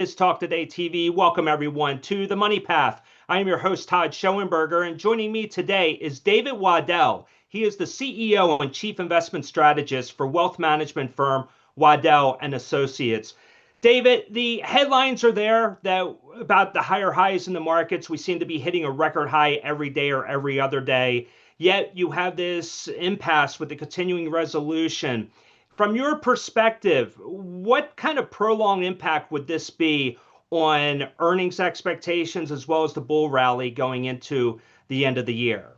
Is Talk Today TV. Welcome everyone to the Money Path. I am your host Todd Schoenberger, and joining me today is David Waddell. He is the CEO and Chief Investment Strategist for wealth management firm Waddell Associates. David, the headlines are there that about the higher highs in the markets. We seem to be hitting a record high every day or every other day. Yet you have this impasse with the continuing resolution. From your perspective, what kind of prolonged impact would this be on earnings expectations as well as the bull rally going into the end of the year?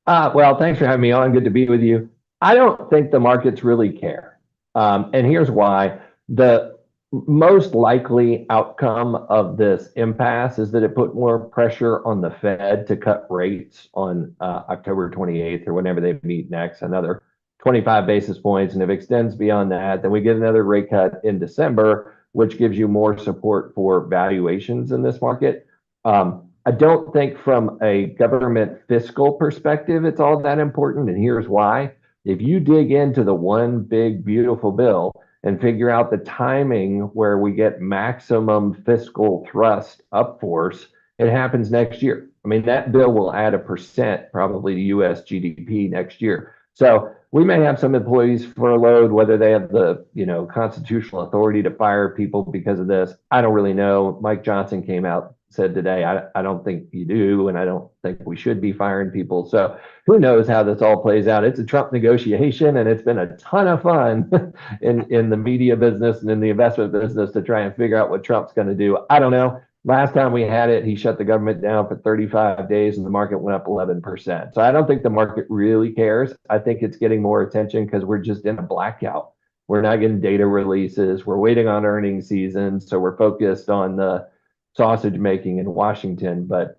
Well, thanks for having me on. Good to be with you. I don't think the markets really care. And here's why. The most likely outcome of this impasse is that it put more pressure on the Fed to cut rates on October 28th or whenever they meet next, another 25 basis points. And if it extends beyond that, then we get another rate cut in December, which gives you more support for valuations in this market. I don't think from a government fiscal perspective, it's all that important. And here's why. If you dig into the one big, beautiful bill and figure out the timing where we get maximum fiscal thrust up force, it happens next year. I mean, that bill will add 1% probably to US GDP next year. So we may have some employees furloughed, whether they have the constitutional authority to fire people because of this. I don't really know. Mike Johnson came out, said today, I don't think you do, and I don't think we should be firing people. So who knows how this all plays out. It's a Trump negotiation, and it's been a ton of fun in the media business and in the investment business to try and figure out what Trump's going to do. I don't know. Last time we had it, he shut the government down for 35 days and the market went up 11%. So I don't think the market really cares. I think it's getting more attention because we're just in a blackout. We're not getting data releases. We're waiting on earnings season. So we're focused on the sausage making in Washington. But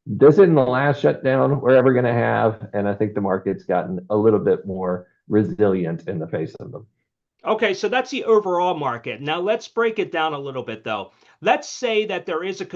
this isn't the last shutdown we're ever going to have. And I think the market's gotten a little bit more resilient in the face of them. Okay, so that's the overall market. Now let's break it down a little bit, though. Let's say that there is a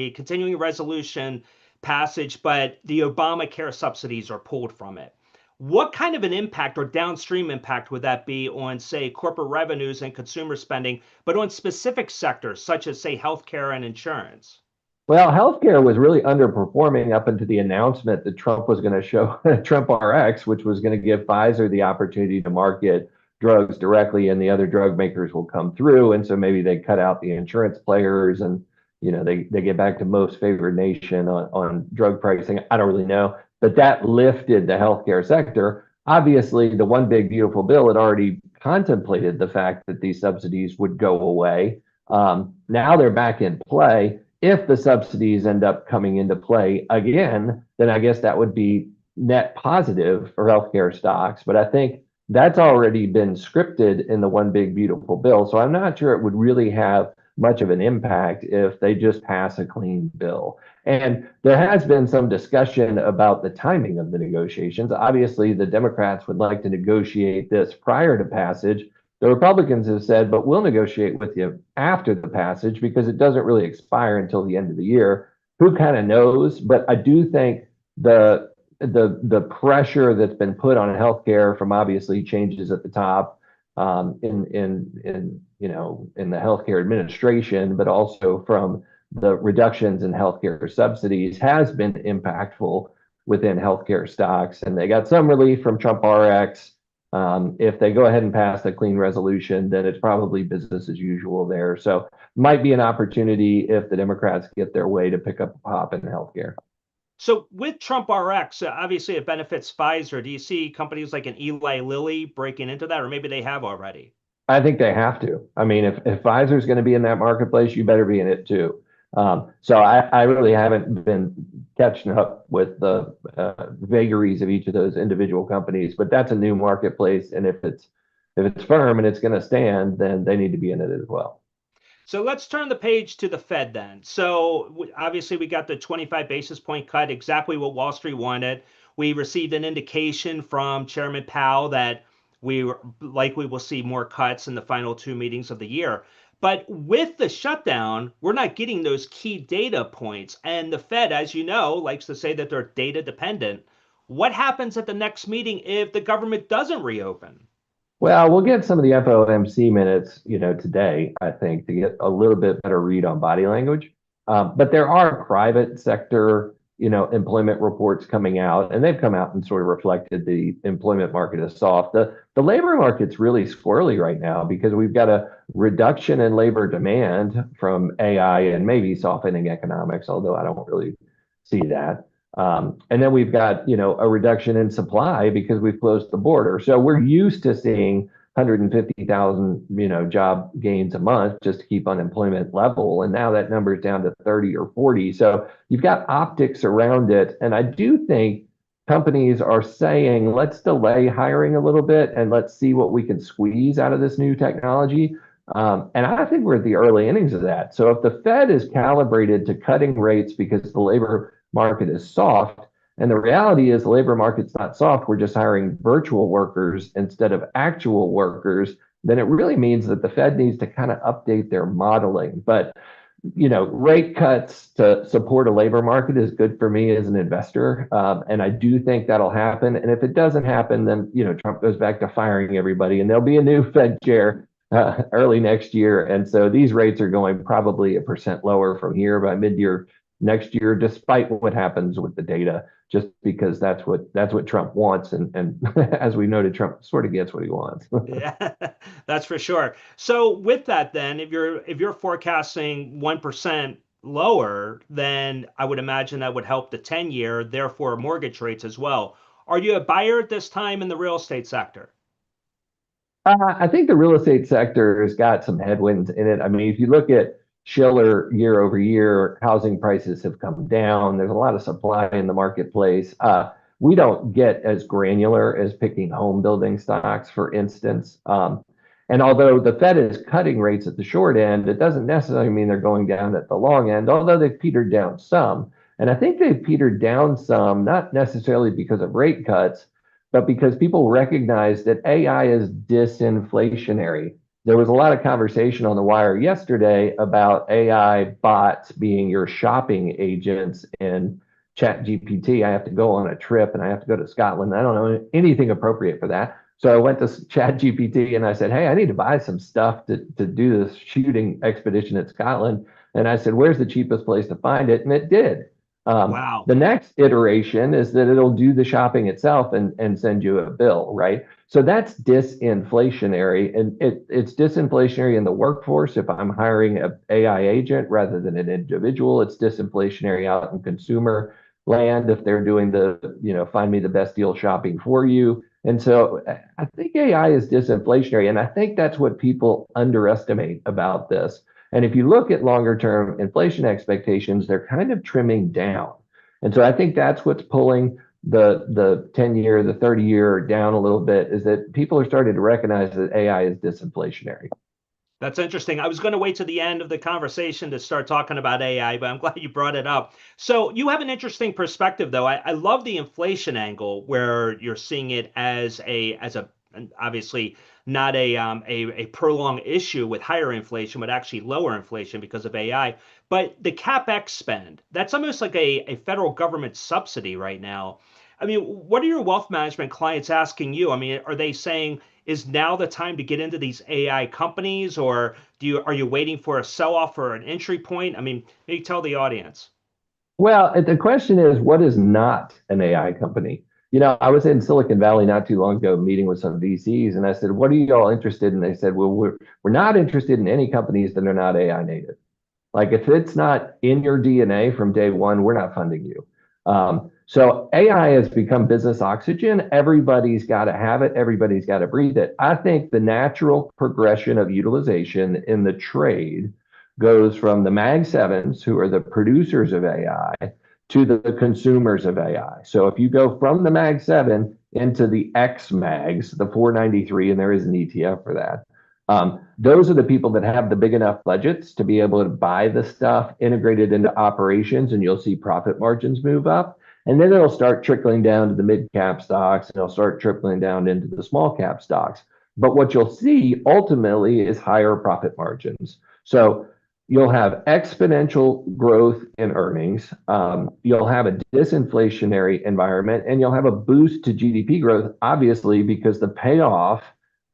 continuing resolution passage, but the Obamacare subsidies are pulled from it. What kind of an impact or downstream impact would that be on, say, corporate revenues and consumer spending, but on specific sectors such as, say, healthcare and insurance? Well, healthcare was really underperforming up until the announcement that Trump was going to show Trump RX, which was going to give Pfizer the opportunity to market drugs directly, and the other drug makers will come through. And so maybe they cut out the insurance players, and they get back to most favored nation on drug pricing. I don't really know, but that lifted the healthcare sector. Obviously, the one big beautiful bill had already contemplated the fact that these subsidies would go away. Now they're back in play. If the subsidies end up coming into play again, then I guess that would be net positive for healthcare stocks. But I think that's already been scripted in the one big beautiful bill. So I'm not sure it would really have much of an impact if they just pass a clean bill. And there has been some discussion about the timing of the negotiations. Obviously, the Democrats would like to negotiate this prior to passage. The Republicans have said, but we'll negotiate with you after the passage because it doesn't really expire until the end of the year. Who kind of knows? But I do think the pressure that's been put on healthcare from obviously changes at the top in the healthcare administration, but also from the reductions in healthcare subsidies has been impactful within healthcare stocks. And they got some relief from Trump RX. If they go ahead and pass the clean resolution, then it's probably business as usual there. So might be an opportunity if the Democrats get their way to pick up a pop in healthcare. So with Trump RX, obviously it benefits Pfizer. Do you see companies like an Eli Lilly breaking into that, or maybe they have already? I think they have to. I mean, if Pfizer's going to be in that marketplace, you better be in it too. So I really haven't been catching up with the vagaries of each of those individual companies, but that's a new marketplace. And if it's firm and it's going to stand, then they need to be in it as well. So let's turn the page to the Fed then. So obviously we got the 25 basis point cut, exactly what Wall Street wanted. We received an indication from Chairman Powell that we likely will see more cuts in the final two meetings of the year. But with the shutdown, we're not getting those key data points. And the Fed, as you know, likes to say that they're data dependent. What happens at the next meeting if the government doesn't reopen? Well, we'll get some of the FOMC minutes, today, I think, to get a little bit better read on body language. But there are private sector, employment reports coming out, and they've come out and sort of reflected the employment market is soft. The labor market's really squirrely right now because we've got a reduction in labor demand from AI and maybe softening economics, although I don't really see that. And then we've got, a reduction in supply because we've closed the border. So we're used to seeing 150,000, job gains a month just to keep unemployment level. And now that number is down to 30 or 40. So you've got optics around it. And I do think companies are saying, let's delay hiring a little bit and let's see what we can squeeze out of this new technology. And I think we're at the early innings of that. So if the Fed is calibrated to cutting rates because the labor market is soft, and the reality is the labor market's not soft, we're just hiring virtual workers instead of actual workers, then it really means that the Fed needs to kind of update their modeling. But rate cuts to support a labor market is good for me as an investor. And I do think that'll happen. And if it doesn't happen, then, Trump goes back to firing everybody and there'll be a new Fed chair early next year. And so these rates are going probably 1% lower from here by mid-year next year, despite what happens with the data, just because that's what Trump wants. And as we noted, Trump sort of gets what he wants. Yeah, that's for sure. So with that, then, if you're forecasting 1% lower, then I would imagine that would help the 10-year, therefore mortgage rates as well. Are you a buyer at this time in the real estate sector? I think the real estate sector has got some headwinds in it. I mean, if you look at Schiller year over year, housing prices have come down. There's a lot of supply in the marketplace. We don't get as granular as picking home building stocks, for instance. And although the Fed is cutting rates at the short end, it doesn't necessarily mean they're going down at the long end, although they've petered down some. And I think they've petered down some, not necessarily because of rate cuts, but because people recognize that AI is disinflationary. There was a lot of conversation on the wire yesterday about AI bots being your shopping agents in Chat GPT. I have to go on a trip and I have to go to Scotland. I don't know anything appropriate for that. So I went to Chat GPT and I said, hey, I need to buy some stuff to do this shooting expedition at Scotland. And I said, where's the cheapest place to find it? And it did. Wow. The next iteration is that it'll do the shopping itself and send you a bill, right? So that's disinflationary, and it's disinflationary in the workforce. If I'm hiring an AI agent rather than an individual, it's disinflationary out in consumer land if they're doing the, find me the best deal shopping for you. And so I think AI is disinflationary, and I think that's what people underestimate about this. And if you look at longer term inflation expectations, they're kind of trimming down. And so I think that's what's pulling the 10-year, the 30-year down a little bit, is that people are starting to recognize that AI is disinflationary. That's interesting. I was going to wait to the end of the conversation to start talking about AI, but I'm glad you brought it up. So you have an interesting perspective, though. I love the inflation angle where you're seeing it as a obviously not a prolonged issue with higher inflation, but actually lower inflation because of AI. But the CapEx spend, that's almost like a federal government subsidy right now. I mean, what are your wealth management clients asking you? I mean, are they saying, is now the time to get into these AI companies, or are you waiting for a sell-off or an entry point? I mean, maybe tell the audience. Well, the question is, what is not an AI company? I was in Silicon Valley not too long ago meeting with some VCs, and I said, what are you all interested in? They said, well, we're not interested in any companies that are not AI native. Like if it's not in your DNA from day one, we're not funding you. So AI has become business oxygen. Everybody's got to have it. Everybody's got to breathe it. I think the natural progression of utilization in the trade goes from the Mag 7s, who are the producers of AI, to the consumers of AI. So if you go from the Mag 7 into the X Mags, the 493, and there is an ETF for that, those are the people that have the big enough budgets to be able to buy the stuff, integrate it into operations, and you'll see profit margins move up. And then it'll start trickling down to the mid cap stocks, and it'll start trickling down into the small cap stocks. But what you'll see ultimately is higher profit margins. So you'll have exponential growth in earnings. You'll have a disinflationary environment, and you'll have a boost to GDP growth, obviously, because the payoff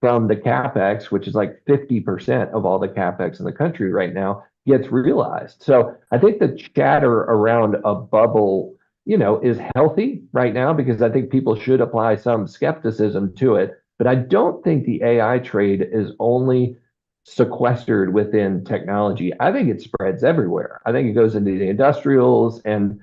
from the CAPEX, which is like 50% of all the CAPEX in the country right now, gets realized. So I think the chatter around a bubble, is healthy right now because I think people should apply some skepticism to it. But I don't think the AI trade is only sequestered within technology. I think it spreads everywhere. I think it goes into the industrials and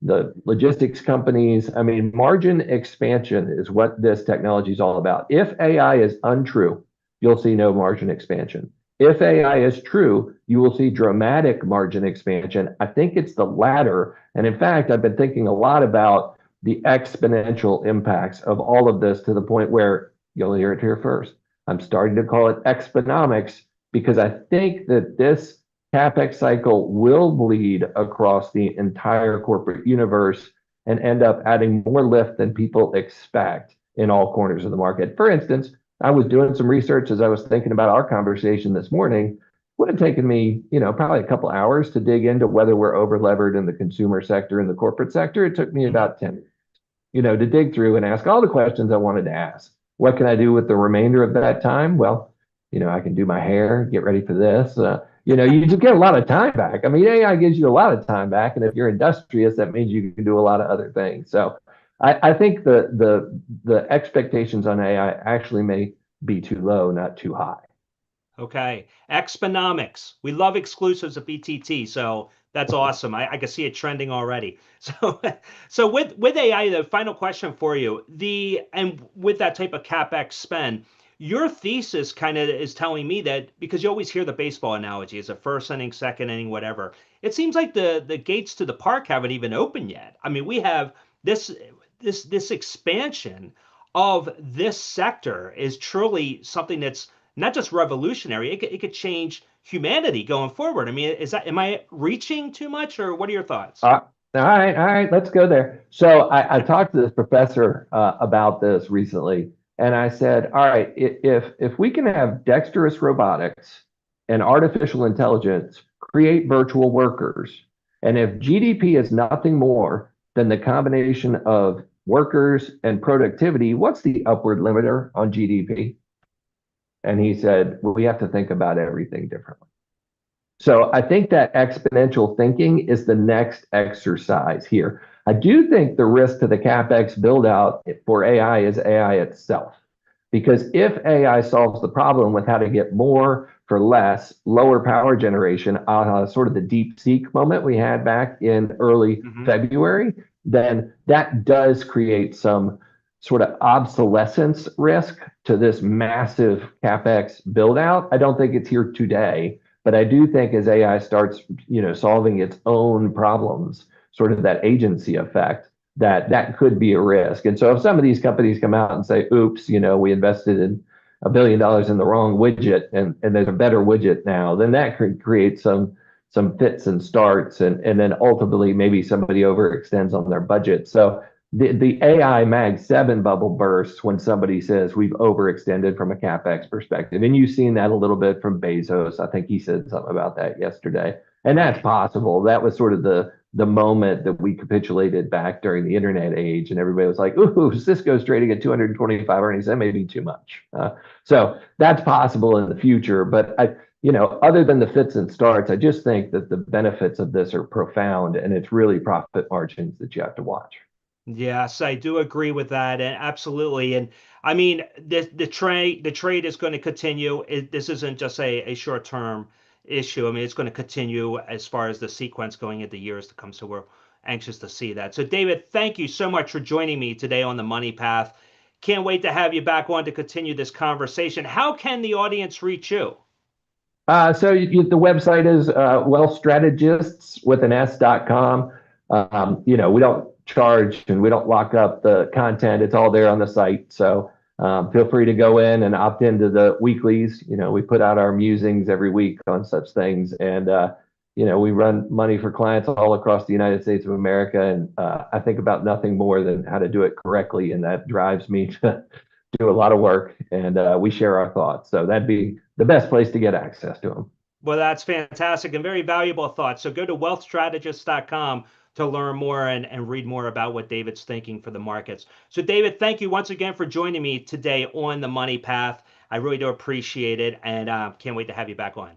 the logistics companies. I mean, margin expansion is what this technology is all about. If AI is untrue, you'll see no margin expansion. If AI is true, you will see dramatic margin expansion. I think it's the latter. And in fact, I've been thinking a lot about the exponential impacts of all of this to the point where you'll hear it here first. I'm starting to call it exponomics because I think that this CapEx cycle will bleed across the entire corporate universe and end up adding more lift than people expect in all corners of the market. For instance, I was doing some research as I was thinking about our conversation this morning. Would have taken me, probably a couple hours to dig into whether we're over levered in the consumer sector and the corporate sector. It took me about 10 minutes, to dig through and ask all the questions I wanted to ask. What can I do with the remainder of that time? Well, I can do my hair, get ready for this. You just get a lot of time back. I mean, AI gives you a lot of time back, and if you're industrious, that means you can do a lot of other things. So I think the expectations on AI actually may be too low, not too high. Okay. Exponomics. We love exclusives of BTT, so that's awesome. I can see it trending already. So with AI, the final question for you, and with that type of CapEx spend, your thesis kind of is telling me that because you always hear the baseball analogy as a first inning, second inning, whatever. It seems like the gates to the park haven't even opened yet. I mean, we have this expansion of this sector is truly something that's not just revolutionary. It could change humanity going forward. I mean, am I reaching too much, or what are your thoughts? All right, let's go there. So I talked to this professor about this recently, and I said, all right, if we can have dexterous robotics and artificial intelligence create virtual workers, and if GDP is nothing more than the combination of workers and productivity, what's the upward limiter on GDP? And he said, well, we have to think about everything differently. So I think that exponential thinking is the next exercise here. I do think the risk to the CapEx build out for AI is AI itself. Because if AI solves the problem with how to get more for less, lower power generation, sort of the DeepSeek moment we had back in early February, then that does create some sort of obsolescence risk to this massive CapEx build out. I don't think it's here today, but I do think as AI starts, solving its own problems, sort of that agency effect, that could be a risk. And so if some of these companies come out and say, oops, we invested in $1 billion in the wrong widget and there's a better widget now, then that could create some fits and starts and then ultimately maybe somebody overextends on their budget. So the AI Mag 7 bubble bursts when somebody says we've overextended from a CapEx perspective. And you've seen that a little bit from Bezos. I think he said something about that yesterday. And that's possible. That was sort of the moment that we capitulated back during the internet age, and everybody was like, ooh, Cisco's trading at 225 earnings. That may be too much. So that's possible in the future. But other than the fits and starts, I just think that the benefits of this are profound, and it's really profit margins that you have to watch. Yes, I do agree with that, and absolutely. And I mean, the trade is going to continue. This isn't just a short term issue. I mean, it's going to continue as far as the sequence going into years to come. So we're anxious to see that. So David, thank you so much for joining me today on the Money Path. Can't wait to have you back on to continue this conversation. How can the audience reach you? So the website is wealthstrategists with an s.com. We don't charge and we don't lock up the content. It's all there on the site. So feel free to go in and opt into the weeklies. We put out our musings every week on such things. And, we run money for clients all across the United States of America. And I think about nothing more than how to do it correctly. And that drives me to do a lot of work. And we share our thoughts. So that'd be the best place to get access to them. Well, that's fantastic and very valuable thoughts. So go to wealthstrategist.com to learn more and read more about what David's thinking for the markets. So David, thank you once again for joining me today on the Money Path. I really do appreciate it, and can't wait to have you back on.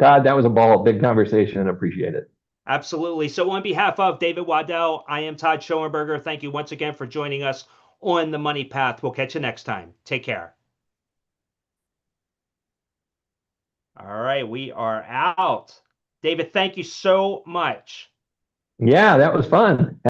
Todd, that was a ball, big conversation. Appreciate it. Absolutely. So on behalf of David Waddell, I am Todd Schoenberger. Thank you once again for joining us on the Money Path. We'll catch you next time. Take care. All right, we are out. David, thank you so much. Yeah, that was fun.